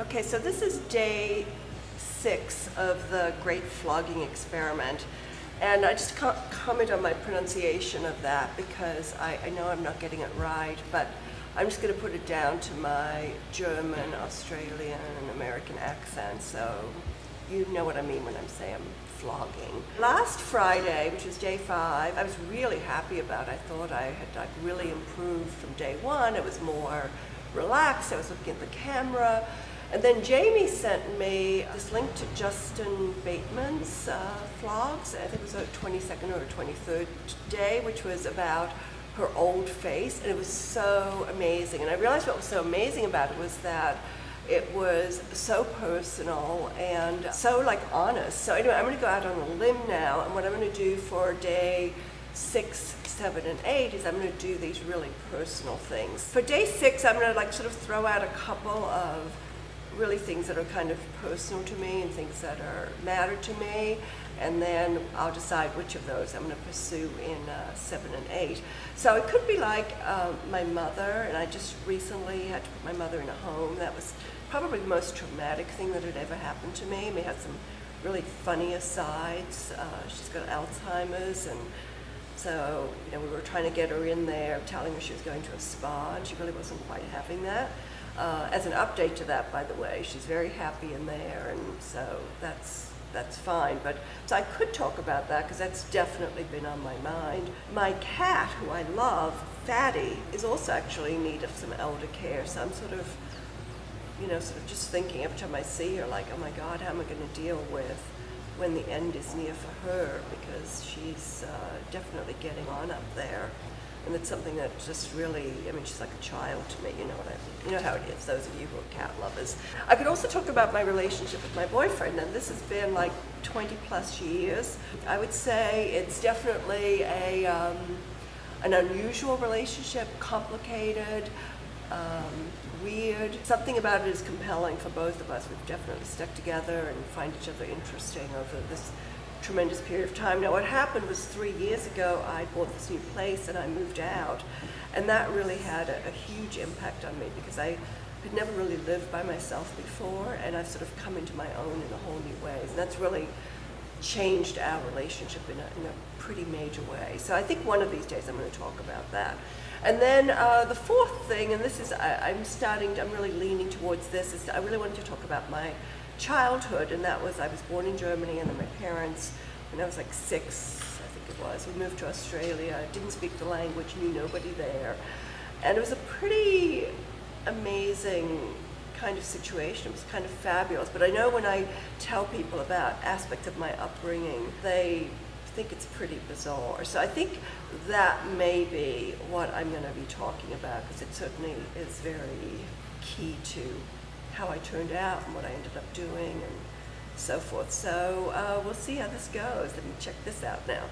Okay, so this is day 6 of the great flogging experiment. And I just can't comment on my pronunciation of that because I know I'm not getting it right, but I'm just going to put it down to my German, Australian, and American accent, so you know what I mean when I'm saying flogging. Last Friday, which was day 5, I was really happy about it. I thought I had really improved from day 1. It was more relaxed. I was looking at the camera. And then Jamie sent me this link to Justin Bateman's vlogs. I think it was a 22nd or 23rd day, which was about her old face, and it was so amazing. And I realized what was so amazing about it was that it was so personal and so honest. So anyway, I'm going to go out on a limb now, and what I'm going to do for day 6, 7, and 8 is I'm going to do these really personal things. For day 6, I'm going to sort of throw out a couple of really things that are kind of personal to me and things that matter to me, and then I'll decide which of those I'm going to pursue in 7 and 8. So it could be my mother, and I just recently had to put my mother in a home. That was probably the most traumatic thing that had ever happened to me. We had some really funny asides. She's got Alzheimer's, and so we were trying to get her in there, telling her she was going to a spa, and she really wasn't quite having that. As an update to that, by the way, she's very happy in there, and so that's fine. But so I could talk about that because that's definitely been on my mind. My cat, who I love, Fatty, is also actually in need of some elder care. So I'm sort of just thinking every time I see her, oh my God, how am I going to deal with when the end is near for her, because she's definitely getting on up there. And it's something that just really, she's like a child to me, you know what I mean? You know how it is, those of you who are cat lovers. I could also talk about my relationship with my boyfriend, and this has been 20 plus years. I would say it's definitely an unusual relationship, complicated, weird. Something about it is compelling for both of us. We've definitely stuck together and find each other interesting over this tremendous period of time. Now what happened was 3 years ago I bought this new place and I moved out, and that really had a huge impact on me because I had never really lived by myself before, and I've sort of come into my own in a whole new ways, and that's really changed our relationship in a pretty major way. So I think one of these days I'm going to talk about that. And then the fourth thing, and this is I'm really leaning towards this, is I really wanted to talk about my childhood, and that was I was born in Germany, and then my parents, when I was 6, I think it was, we moved to Australia. I didn't speak the language, knew nobody there, and it was a pretty amazing kind of situation. It was kind of fabulous. But I know when I tell people about aspects of my upbringing, they think it's pretty bizarre. So I think that may be what I'm going to be talking about, because it certainly is very key to how I turned out and what I ended up doing and so forth. So we'll see how this goes. Let me check this out now.